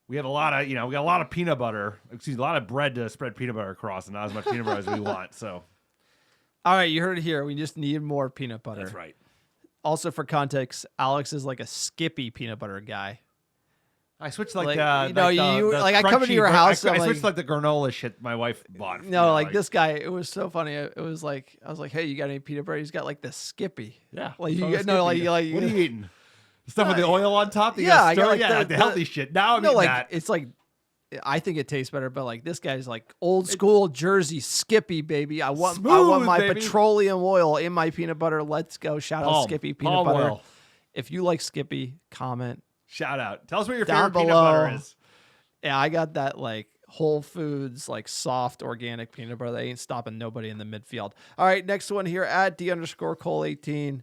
We have a lot of, we got a lot of peanut butter, a lot of bread to spread peanut butter across, and not as much peanut butter as we want. So, all right, you heard it here. We just need more peanut butter. That's right. Also, for context, Alex is like a Skippy peanut butter guy. I switched I come into your house. I switched like the granola shit my wife bought. No, this guy. It was so funny. It was like I was like, "Hey, you got any peanut butter?" He's got like the Skippy. Yeah. Like what are you eating? Stuff with the oil on top. The healthy shit. Now I'm eating that. It's like I think it tastes better, but like this guy's like old school Jersey Skippy, baby. I want my petroleum oil in my peanut butter. Let's go! Shout out Skippy peanut butter. Oil. If you like Skippy, comment. Shout out. Tell us what your Down favorite peanut below. butter is. Yeah, I got that like Whole Foods, like soft organic peanut butter. They ain't stopping nobody in the midfield. All right, next one here at D_Cole18.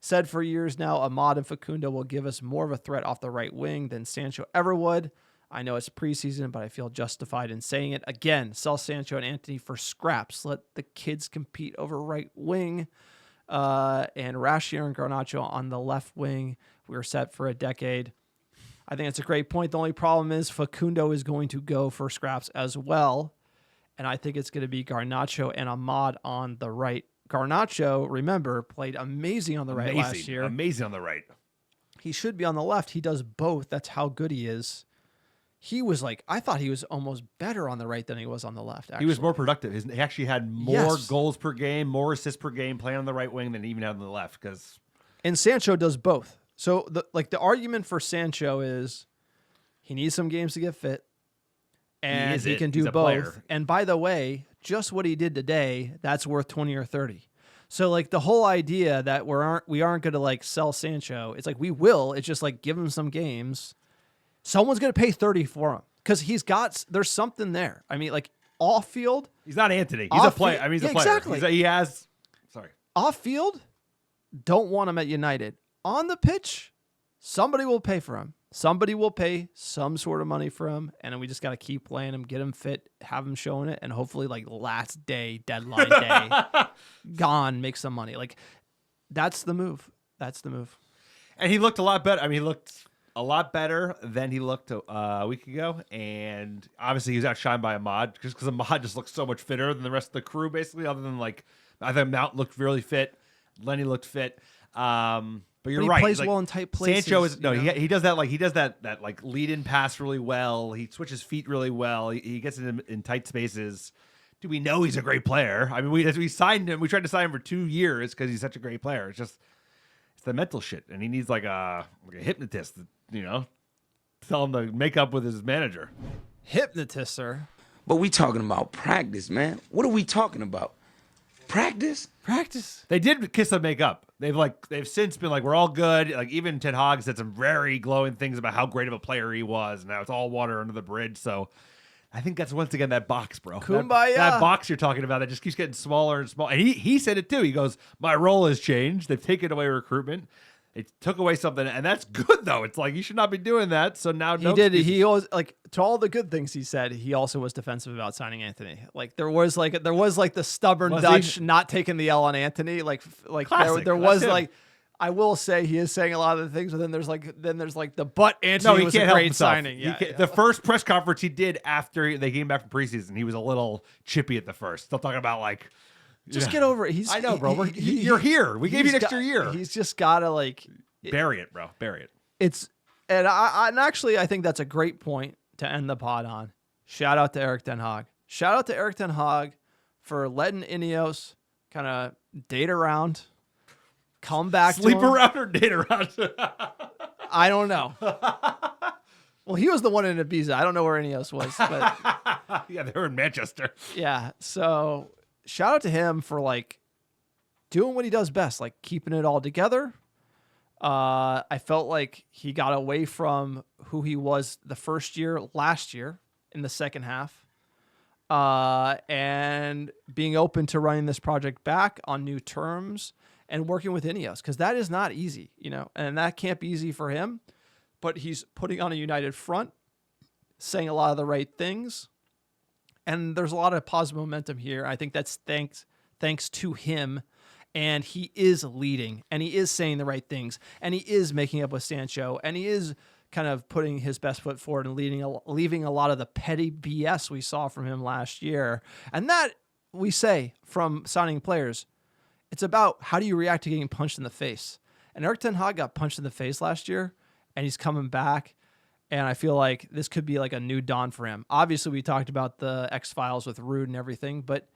Said for years now, Ahmad and Facundo will give us more of a threat off the right wing than Sancho ever would. I know it's preseason, but I feel justified in saying it. Again, sell Sancho and Antony for scraps. Let the kids compete over right wing. And Rashier and Garnacho on the left wing. We were set for a decade. I think that's a great point. The only problem is Facundo is going to go for scraps as well. And I think it's going to be Garnacho and Ahmad on the right. Garnacho, remember, played amazing on the right last year. Amazing on the right. He should be on the left. He does both. That's how good he is. He was like, I thought he was almost better on the right than he was on the left. Actually. He was more productive. He actually had more Yes. goals per game, more assists per game playing on the right wing than he even had on the left. And Sancho does both. So the argument for Sancho is he needs some games to get fit, and he can do He's a both. player. And by the way, just what he did today, that's worth 20 or 30. So like the whole idea that we aren't going to like sell Sancho, it's like we will. It's just like give him some games. Someone's going to pay 30 for him because there's something there. I mean, like off field, He's not Antony. He's a player. I mean, he's a player. Exactly. Sorry. Off field, don't want him at United. On the pitch, somebody will pay for him. Somebody will pay some sort of money for him, and then we just got to keep playing him, get him fit, have him showing it, and hopefully, like, last day, deadline day, gone, make some money. Like, that's the move. That's the move. And he looked a lot better. I mean, he looked a lot better than he looked a week ago, and obviously he was outshined by Ahmad just because Ahmad just looked so much fitter than the rest of the crew, basically, other than, like, I think Mount looked really fit. Lenny looked fit. But you're he right. plays like, well in tight places. Sancho is he does that that like lead in pass really well. He switches feet really well. He gets in tight spaces. Do we know he's a great player? I mean, we signed him. We tried to sign him for 2 years because he's such a great player. It's the mental shit, and he needs like a hypnotist. Tell him to make up with his manager. Hypnotist, sir. But we talking about practice, man. What are we talking about? Practice? They did kiss and make up. They've since been like, we're all good. Like even Ten Hag said some very glowing things about how great of a player he was. Now it's all water under the bridge. So I think that's once again that box, bro. Kumbaya. That box you're talking about that just keeps getting smaller and smaller. And he said it too. He goes, my role has changed. They've taken away recruitment. It took away something, and that's good though. It's like you should not be doing that. So now He did. He always like to all the good things he said. He also was defensive about signing Antony. Like there was like the stubborn Dutch not taking the L on Antony. Like Classic. there That's was him. like I will say he is saying a lot of the things, but then there's like the but Antony was a great signing. Yeah, The first press conference he did after they came back from preseason, he was a little chippy at the first. Still talking about like. Just get over it. I know, bro. You're here. We gave you an extra year. He's just gotta like bury it, bro. Bury it. And actually I think that's a great point to end the pod on. Shout out to Erik Ten Hag. Shout out to Erik Ten Hag for letting Ineos kind of date around, come back, sleep to him. around or date around. I don't know. Well, he was the one in Ibiza. I don't know where Ineos was, but Yeah, they were in Manchester. yeah. So shout out to him for like doing what he does best, like keeping it all together. I felt like he got away from who he was the first year, last year in the second half, and being open to running this project back on new terms and working with Ineos, because that is not easy, and that can't be easy for him. But he's putting on a united front, saying a lot of the right things. And there's a lot of positive momentum here. I think that's thanks to him. And he is leading, and he is saying the right things, and he is making up with Sancho, and he is kind of putting his best foot forward and leaving a lot of the petty BS we saw from him last year. And that, we say, from signing players, it's about how do you react to getting punched in the face. And Erik Ten Hag got punched in the face last year, and he's coming back. And I feel like this could be like a new dawn for him. Obviously, we talked about the XFiles with Ruud and everything, but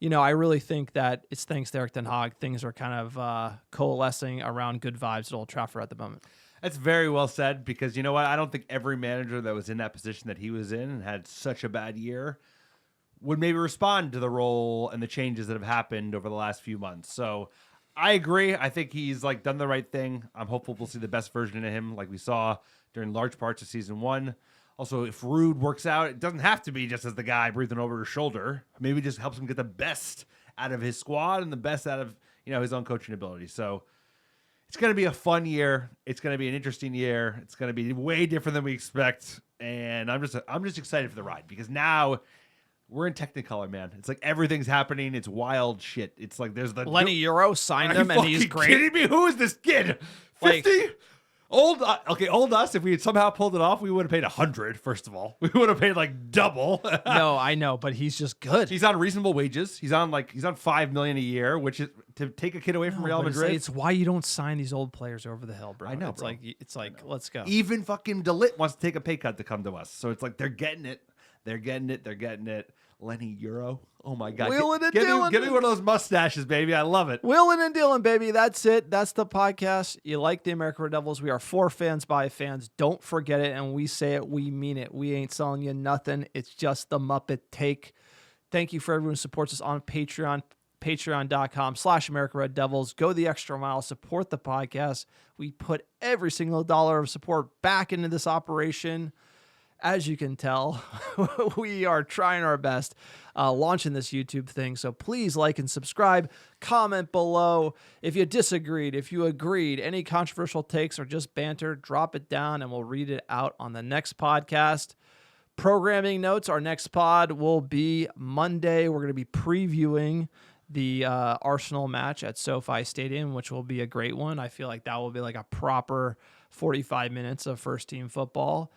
I really think that it's thanks to Erik Ten Hag. Things are kind of coalescing around good vibes at Old Trafford at the moment. That's very well said, because you know what? I don't think every manager that was in that position that he was in and had such a bad year would maybe respond to the role and the changes that have happened over the last few months. So I agree. I think he's like done the right thing. I'm hopeful we'll see the best version of him like we saw during large parts of season 1. Also, if Ruud works out, it doesn't have to be just as the guy breathing over his shoulder. Maybe it just helps him get the best out of his squad and the best out of, his own coaching ability. So it's going to be a fun year. It's going to be an interesting year. It's going to be way different than we expect. And I'm just excited for the ride because now we're in Technicolor, man. It's like everything's happening. It's wild shit. It's like there's the Lenny Euro signed him, and he's great. Kidding me? Who is this kid? 50? Old us. If we had somehow pulled it off, we would have paid 100. First of all, we would have paid like double. No, I know, but he's just good. He's on reasonable wages. He's on $5 million a year, which is to take a kid away from Real Madrid. It's why you don't sign these old players over the hill, bro. I know. It's like let's go. Even fucking De Ligt wants to take a pay cut to come to us. So it's like they're getting it. They're getting it. Lenny Euro. Oh my God. Give me one of those mustaches, baby. I love it. Wheeling and dealing, baby. That's it. That's the podcast. You like the American Red Devils. We are for fans by fans. Don't forget it. And we say it. We mean it. We ain't selling you nothing. It's just the Muppet take. Thank you for everyone who supports us on Patreon. Patreon.com/American Red Devils. Go the extra mile. Support the podcast. We put every single dollar of support back into this operation. As you can tell, we are trying our best launching this YouTube thing. So please like and subscribe. Comment below if you disagreed, if you agreed, any controversial takes or just banter, drop it down and we'll read it out on the next podcast. Programming notes, our next pod will be Monday. We're going to be previewing the Arsenal match at SoFi Stadium, which will be a great one. I feel like that will be like a proper 45 minutes of first team football.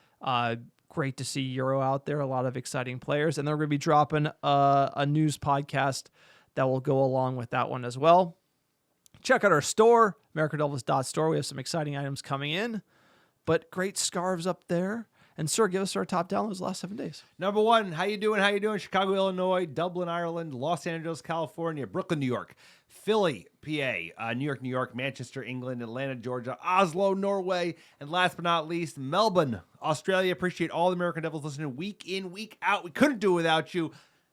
Great to see Euro out there. A lot of exciting players. And they're going to be dropping a news podcast that will go along with that one as well. Check out our store, americadevils.store. We have some exciting items coming in, but great scarves up there. And, sir, give us our top downloads the last 7 days. Number 1, how you doing? Chicago, Illinois, Dublin, Ireland, Los Angeles, California, Brooklyn, New York, Philly, PA, New York, Manchester, England, Atlanta, Georgia, Oslo, Norway, and last but not least, Melbourne, Australia. Appreciate all the American Devils listening week in, week out. We couldn't do it without you.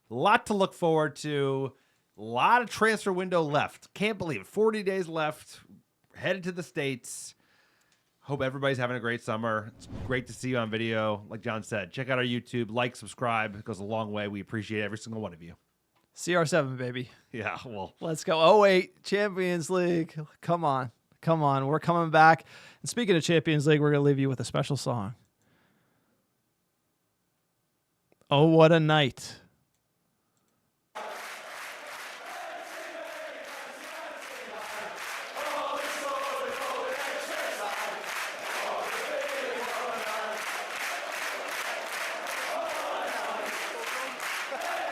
A lot to look forward to. A lot of transfer window left. Can't believe it. 40 days left. Headed to the States. Hope everybody's having a great summer. It's great to see you on video. Like John said, check out our YouTube. Like, subscribe. It goes a long way. We appreciate every single one of you. CR7, baby. Yeah, well. Let's go. Oh, wait. Champions League. Come on. We're coming back. And speaking of Champions League, we're going to leave you with a special song. Oh, what a night.